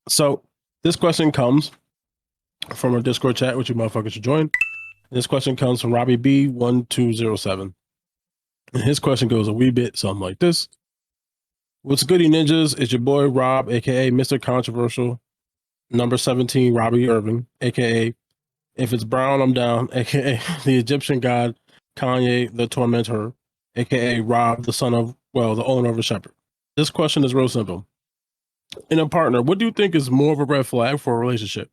So this question comes from our Discord chat, which you motherfuckers should join. This question comes from Robbie B1207. And his question goes a wee bit something like this. What's goody ninjas? It's your boy Rob, aka Mr. Controversial, number 17, Robbie Irving, aka If It's Brown, I'm Down, aka the Egyptian God, Kanye, the Tormentor, aka Rob, the son of, well, the owner of a shepherd. This question is real simple. In a partner, what do you think is more of a red flag for a relationship?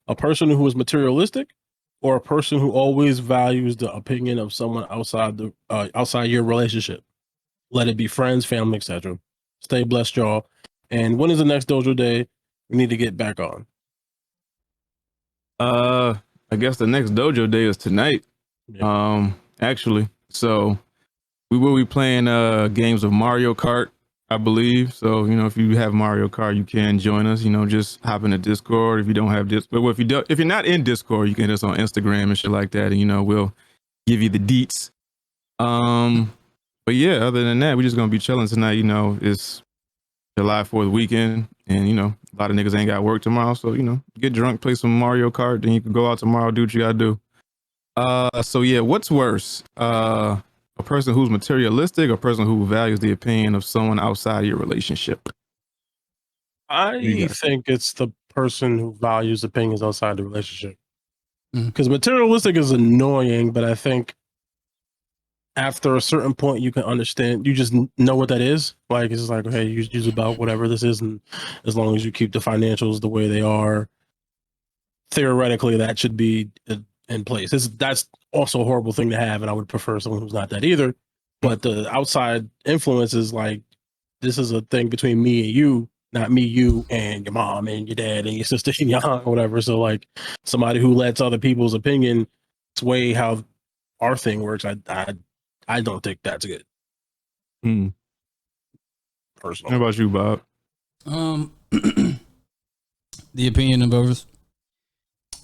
A person who is materialistic, or a person who always values the opinion of someone outside your relationship? Let it be friends, family, etc. Stay blessed, y'all. And when is the next dojo day? We need to get back on. I guess the next dojo day is tonight. Yeah. Actually, so we will be playing games of Mario Kart, I believe. So, if you have Mario Kart, you can join us. Just hop in the Discord. If you don't have Discord, well, if you're not in Discord, you can hit us on Instagram and shit like that, and we'll give you the deets. But yeah, other than that, we're just gonna be chilling tonight. It's July 4th weekend, and a lot of niggas ain't got work tomorrow, so get drunk, play some Mario Kart, then you can go out tomorrow, do what you gotta do. So yeah, what's worse? A person who's materialistic or a person who values the opinion of someone outside of your relationship? I think it's the person who values opinions outside the relationship. Because materialistic is annoying, but I think after a certain point, you can understand, you just know what that is. Like, it's just like, okay, you use about whatever this is. And as long as you keep the financials the way they are, theoretically, that should be in place. That's also a horrible thing to have. And I would prefer someone who's not that either. But the outside influence is like, this is a thing between me and you, not me, you, and your mom and your dad and your sister and your aunt or whatever. So like somebody who lets other people's opinion sway how our thing works, I don't think that's good. Personally. How about you, Bob? The opinion of others.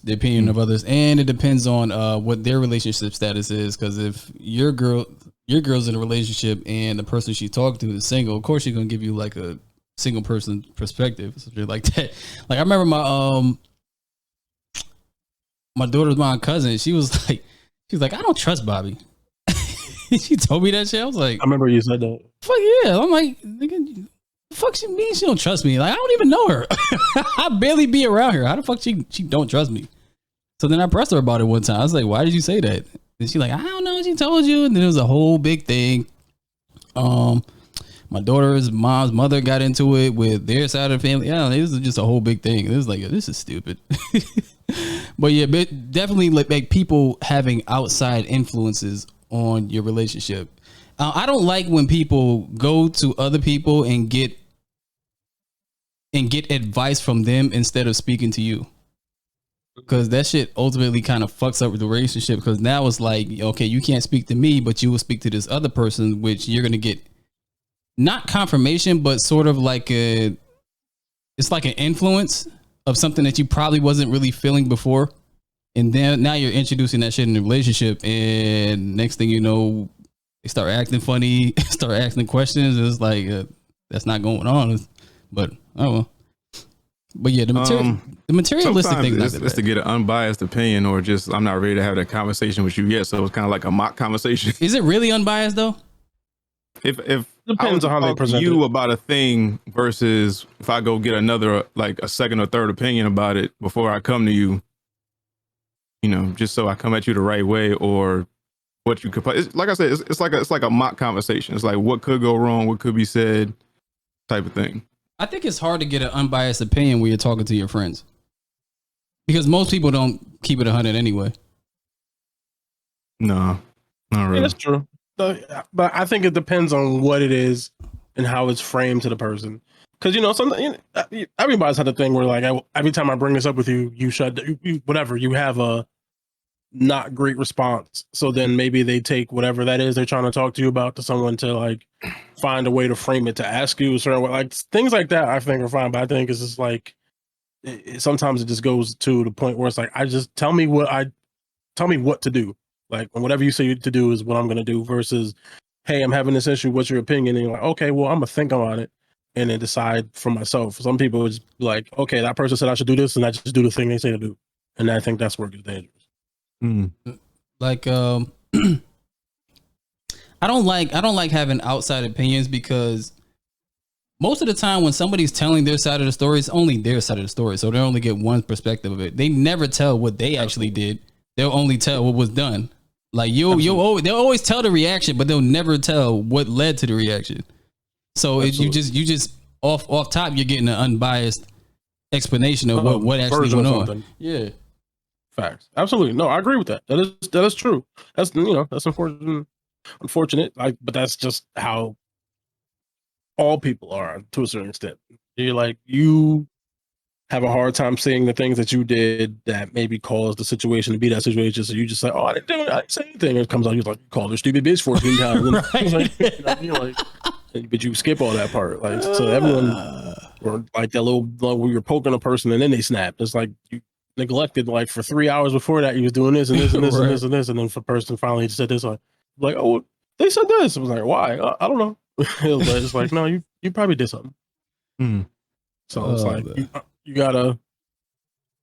The opinion of others, and it depends on what their relationship status is. Because if your girl's in a relationship and the person she talked to is single, of course she's gonna give you like a single person perspective, something like that. Like I remember my daughter's mom cousin. She was like, I don't trust Bobby. She told me that shit. I was like, I remember you said that. Fuck yeah. I'm like, nigga, the fuck she mean she don't trust me? Like, I don't even know her. I barely be around her. How the fuck she don't trust me? So then I pressed her about it one time. I was like, why did you say that? And she like, I don't know what she told you. And then it was a whole big thing. My daughter's mom's mother got into it with their side of the family. Yeah, it was just a whole big thing. It was like, this is stupid. But yeah, definitely like people having outside influences on your relationship. I don't like when people go to other people and get advice from them instead of speaking to you, because that shit ultimately kind of fucks up the relationship. Because now it's like, okay, you can't speak to me, but you will speak to this other person, which you're gonna get not confirmation, but sort of like it's like an influence of something that you probably wasn't really feeling before. And then now you're introducing that shit in the relationship, and next thing you know, they start acting funny, start asking questions. It's like that's not going on. But oh well. But yeah, the materialistic thing is to get an unbiased opinion, or just I'm not ready to have that conversation with you yet. So it's kind of like a mock conversation. Is it really unbiased though? If depends on how they present you about a thing versus if I go get another, like a second or third opinion about it before I come to you. Just so I come at you the right way, or what you could. It's, like I said, it's like a mock conversation. It's like what could go wrong, what could be said, type of thing. I think it's hard to get an unbiased opinion when you're talking to your friends, because most people don't keep it 100 anyway. No, not really. Yeah, that's true. But I think it depends on what it is and how it's framed to the person. Because something, everybody's had a thing where like every time I bring this up with you, you whatever, you have a not great response. So then maybe they take whatever that is they're trying to talk to you about to someone to like find a way to frame it to ask you a certain way. Like things like that I think are fine, but I think it's just like sometimes it just goes to the point where it's like, tell me what to do. Like whatever you say to do is what I'm gonna do, versus, hey, I'm having this issue, what's your opinion? And you're like, okay, well, I'm gonna think about it. and then decide for myself. Some people is like, okay, that person said I should do this, and I just do the thing they say to do, and I think that's where it gets dangerous. Like I don't like having outside opinions, because most of the time when somebody's telling their side of the story, it's only their side of the story, so they only get one perspective of it. They never tell what they actually did. They'll only tell what was done. Like they'll always tell the reaction, but they'll never tell what led to the reaction. So you just off top, you're getting an unbiased explanation of what actually went on. Yeah, facts. Absolutely, no, I agree with that. That is true. That's that's unfortunate. Like, but that's just how all people are to a certain extent. You have a hard time saying the things that you did that maybe caused the situation to be that situation. So you just say, "Oh, I didn't do it. I didn't say anything." It comes out, you're like, "You called her stupid bitch 14 times." But you skip all that part. Like, so everyone, or like that little where you're poking a person and then they snap. It's like you neglected, like, for 3 hours before that, you was doing this and this and this and this and this, and then the person finally said this, like, "Oh, they said this." I was like, "Why?" I don't know. It's like, no, you probably did something. So it's like you gotta.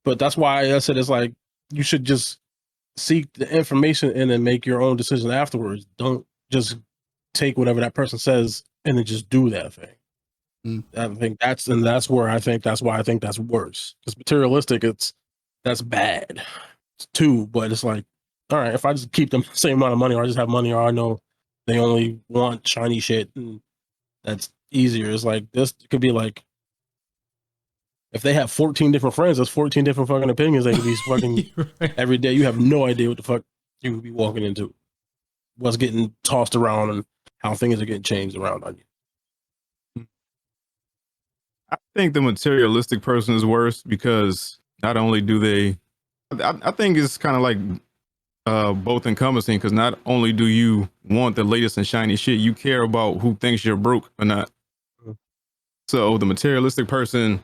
But that's why I said it's like you should just seek the information and then make your own decision afterwards. Don't just take whatever that person says and then just do that thing. I think that's why I think that's worse. Because materialistic, that's bad too. But it's like, all right, if I just keep them the same amount of money, or I just have money, or I know they only want shiny shit, and that's easier. It's like this could be like, if they have 14 different friends, that's 14 different fucking opinions they could be fucking right. Every day. You have no idea what the fuck you would be walking into, what's getting tossed around, and how things are getting changed around on you. I think the materialistic person is worse, because not only do they, I think it's kind of like both encompassing, because not only do you want the latest and shiny shit, you care about who thinks you're broke or not. So the materialistic person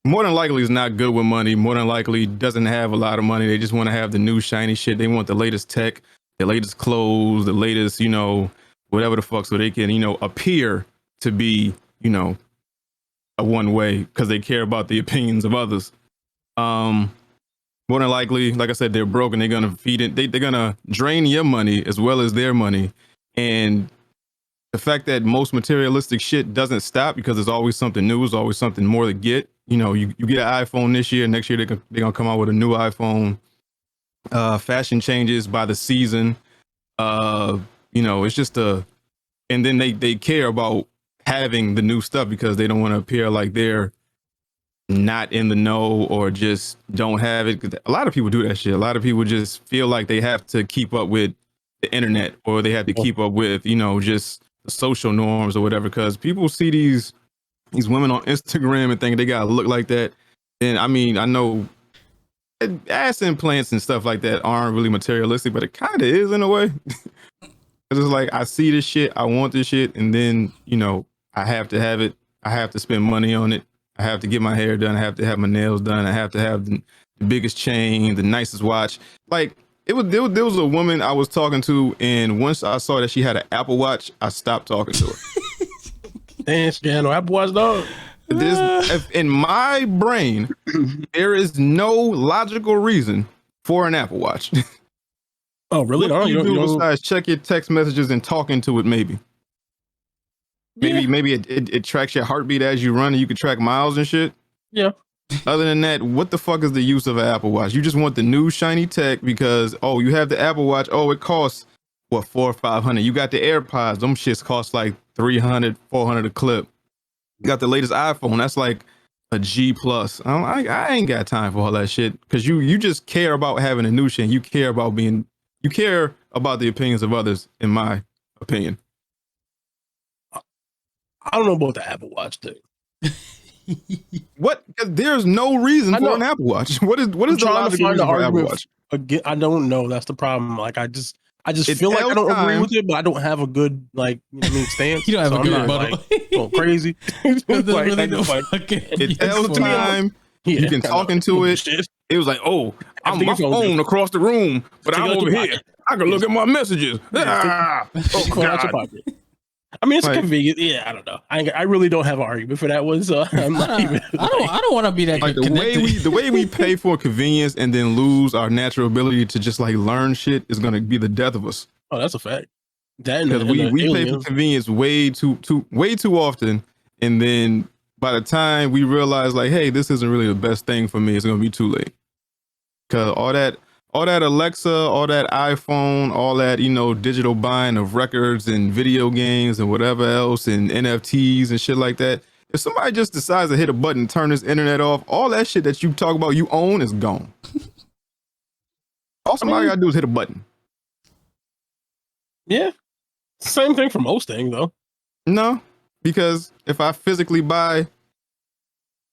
more than likely is not good with money, more than likely doesn't have a lot of money. They just want to have the new shiny shit. They want the latest tech, the latest clothes, the latest, whatever the fuck, so they can, appear to be, a one way, because they care about the opinions of others. More than likely, like I said, they're broke, and they're gonna feed it. They're gonna drain your money as well as their money. And the fact that most materialistic shit doesn't stop, because there's always something new, there's always something more to get. You get an iPhone this year, next year they're gonna come out with a new iPhone. Fashion changes by the season. It's just and then they care about having the new stuff, because they don't want to appear like they're not in the know, or just don't have it. 'Cause a lot of people do that shit. A lot of people just feel like they have to keep up with the internet, or they have to keep up with, just the social norms or whatever, because people see these women on Instagram and think they gotta look like that. And I mean, I know ass implants and stuff like that aren't really materialistic, but it kind of is in a way. It's like, I see this shit, I want this shit, and then I have to have it. I have to spend money on it. I have to get my hair done. I have to have my nails done. I have to have the biggest chain, the nicest watch. Like, there was a woman I was talking to, and once I saw that she had an Apple Watch, I stopped talking to her. Damn, she had no Apple Watch, dog. In my brain, there is no logical reason for an Apple Watch. Oh, really? What do you do besides check your text messages and talking to it? Maybe it tracks your heartbeat as you run, and you can track miles and shit. Yeah. Other than that, what the fuck is the use of an Apple Watch? You just want the new shiny tech because, you have the Apple Watch. Oh, it costs what, $400 or $500. You got the AirPods. Them shits cost like $300, $400 a clip. You got the latest iPhone. That's like a G plus. I ain't got time for all that shit, because you just care about having a new shit. You care about the opinions of others, in my opinion. I don't know about the Apple Watch thing. What? There's no reason for an Apple Watch. What is the logical reason for an Apple Watch? Again, I don't know. That's the problem. Like, I just feel like I don't agree with it, but I don't have a good, stance. You don't have a good rebuttal. Going crazy. It tells time. You can talk into it. It was like, I'm my phone across the room, but I'm over here. I can look at my messages. Call out your pocket. I mean, it's Like- convenient. Yeah, I don't know. I really don't have an argument for that one. So I'm not even. I don't want to be that Like connected. the way we pay for convenience and then lose our natural ability to just like learn shit is gonna be the death of us. Oh, that's a fact. That and Because the we pay for aliens. convenience way too often, and then by the time we realize like, hey, this isn't really the best thing for me, it's gonna be too late. Because all that Alexa, all that iPhone, all that digital buying of records and video games and whatever else and NFTs and shit like that. If somebody just decides to hit a button and turn this internet off, all that shit that you talk about you own is gone. All somebody gotta do is hit a button. Yeah, same thing for most things though. No, because if I physically buy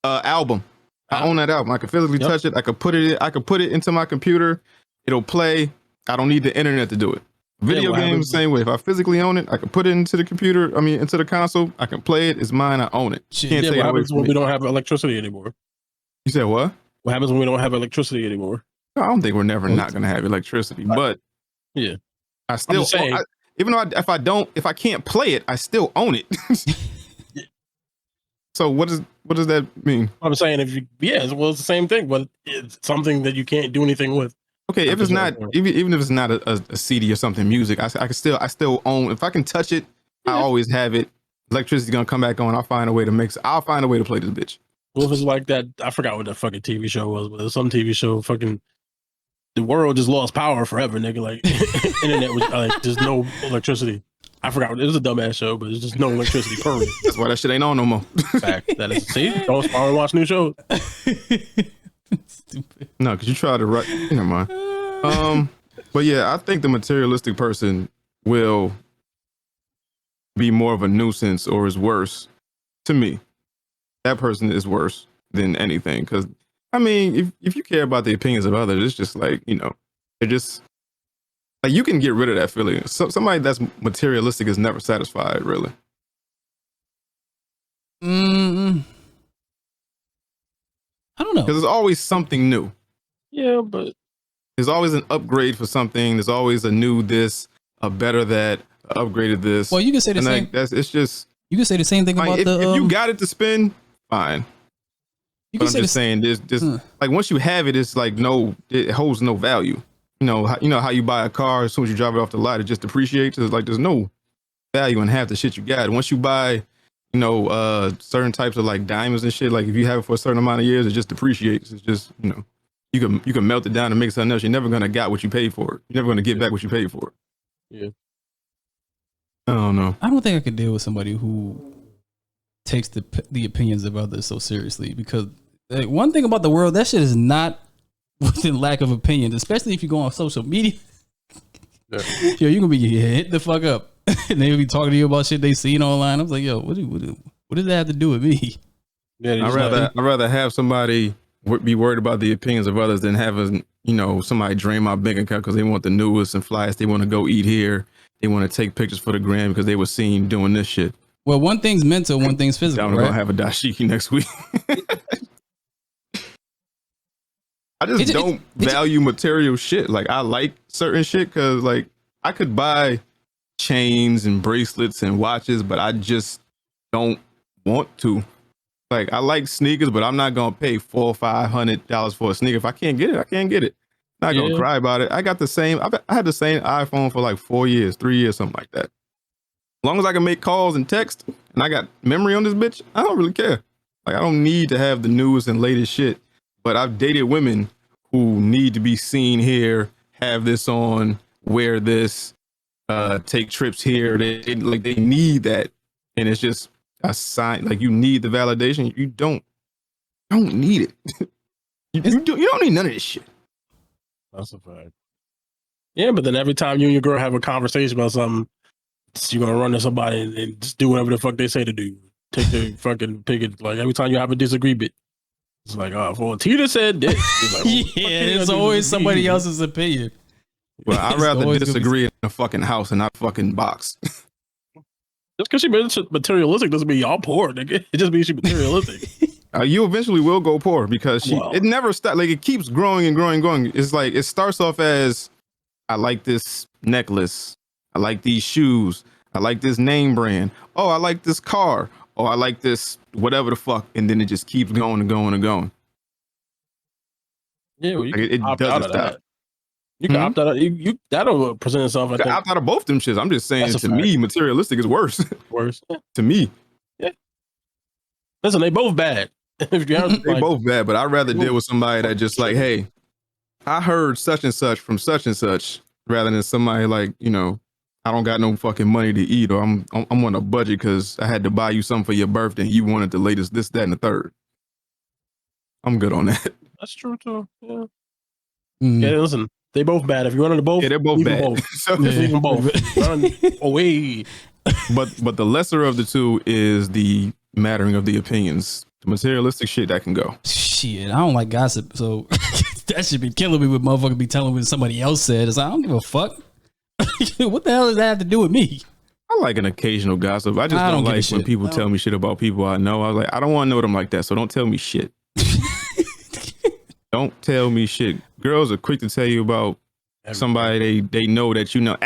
an album, I own that album. I can physically touch it. I could put it into my computer. It'll play. I don't need the internet to do it. Video games the same way. If I physically own it, I can put it into the computer. I mean, into the console. I can play it. It's mine. I own it. Can't take it away happens when we don't have electricity anymore? You said what? What happens when we don't have electricity anymore? I don't think we're never not going to have electricity, but yeah, I still even though if I can't play it, I still own it. So what does that mean? I'm saying it's the same thing, but it's something that you can't do anything with. Okay, if it's not even if it's not a CD or something, music, I still own. If I can touch it, I always have it. Electricity's gonna come back on. I'll find a way to I'll find a way to play this bitch. Well, if it's like that, I forgot what that fucking TV show was, but it was some TV show. Fucking the world just lost power forever, nigga. Like internet was like there's no electricity. I forgot. It was a dumbass show, but there's just no electricity. Period. That's why that shit ain't on no more. Fact. That is. See, don't spawn and watch new shows. Stupid. No, because you try to write. Never mind. But yeah, I think the materialistic person will be more of a nuisance or is worse to me. That person is worse than anything. Because I mean, if you care about the opinions of others, it's just like they're just. Like you can get rid of that feeling. Somebody that's materialistic is never satisfied, really. I don't know. Because there's always something new. Yeah, but there's always an upgrade for something. There's always a new this, a better that, a upgraded this. Well, you can say the same. It's just you can say the same thing about if you got it to spend, fine. You but I'm just saying, there's like once you have it, it's like it holds no value. You know how you buy a car, as soon as you drive it off the lot, it just depreciates. It's like there's no value in half the shit you got. Once you buy, certain types of like diamonds and shit, like if you have it for a certain amount of years, it just depreciates. It's just, you can melt it down and make something else. You're never gonna get what you paid for it. You're never gonna get back what you paid for it. Yeah. I don't know. I don't think I could deal with somebody who takes the opinions of others so seriously, because like, one thing about the world, that shit is not within lack of opinions, especially if you go on social media. Yeah. Yo, you gonna be hit the fuck up, and they'll be talking to you about shit they seen online. I was like, yo, what does that have to do with me? Yeah, I'd rather have somebody be worried about the opinions of others than having somebody drain my bank account because they want the newest and flyest. They want to go eat here. They want to take pictures for the gram because they were seen doing this shit. Well, one thing's mental, one thing's physical. I'm gonna have a dashiki next week. I just don't value material shit. Like I like certain shit because like I could buy chains and bracelets and watches, but I just don't want to. Like I like sneakers, but I'm not gonna pay $400 or $500 for a sneaker. If I can't get it, I can't get it. Not gonna cry about it. I had the same iPhone for like 3 years, something like that. As long as I can make calls and text and I got memory on this bitch, I don't really care. Like I don't need to have the newest and latest shit. But I've dated women who need to be seen here, have this on, wear this, take trips here. They need that. And it's just a sign, like you need the validation. You don't need it. you don't need none of this shit. That's a fact. Yeah, but then every time you and your girl have a conversation about something, you're gonna run to somebody and just do whatever the fuck they say to do. Take the fucking pick it. Like every time you have a disagreement, it's like, oh, well, Tina said this. Like, well, it's always somebody else's opinion. Well, I'd rather disagree in a fucking house and not a fucking box. Just because she materialistic doesn't mean y'all poor, nigga. It just means she materialistic. You eventually will go poor because it never stops. Like it keeps growing and growing and growing. It's like it starts off as, I like this necklace. I like these shoes. I like this name brand. Oh, I like this car. Oh, I like this whatever the fuck. And then it just keeps going and going and going. Yeah, well, you Like, can it opt doesn't out of stop. that. You can opt out of you. That'll present itself. I I think opt out of both them shits. I'm just saying, That's a to me, fact. materialistic is worse. worse. Yeah. To me, Listen, they both bad. If you're honest, they like, both bad, but I'd rather deal with somebody that just like, Sure. hey, I heard such and such from such and such, rather than somebody like, you know, I don't got no fucking money to eat, or I'm on a budget because I had to buy you something for your birthday and you wanted the latest this, that, and the third. I'm good on that. That's true too. Yeah. Mm. Yeah, listen, they both bad. If you wanted to both, Yeah, they're both leave them bad. both. So, Just leave them both. Run away. but the lesser of the two is the mattering of the opinions. The materialistic shit that can go. Shit, I don't like gossip, so that should be killing me when motherfuckers be telling me what somebody else said. It's like, I don't give a fuck. What the hell does that have to do with me? I like an occasional gossip. I just I don't don't give a like when shit. people tell me shit about people I know. I was like, I don't want to know them like that, so don't tell me shit. Don't tell me shit. Girls are quick to tell you about somebody they know that you know.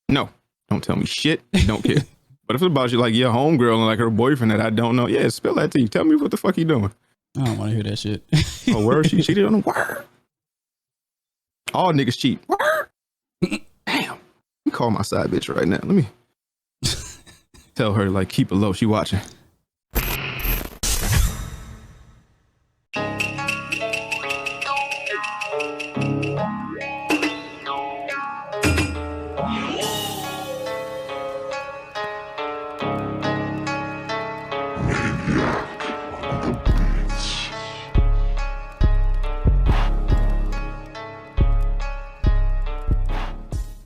No, don't tell me shit. Don't care. But if it's about you, like your homegirl and like her boyfriend that I don't know, yeah, spill that to you. Tell me what the fuck he doing. I don't want to hear that shit. Oh, where she cheated on him? Word. All niggas cheat. Word. Damn. Let me call my side bitch right now. Let me tell her, like, keep it low. She watching.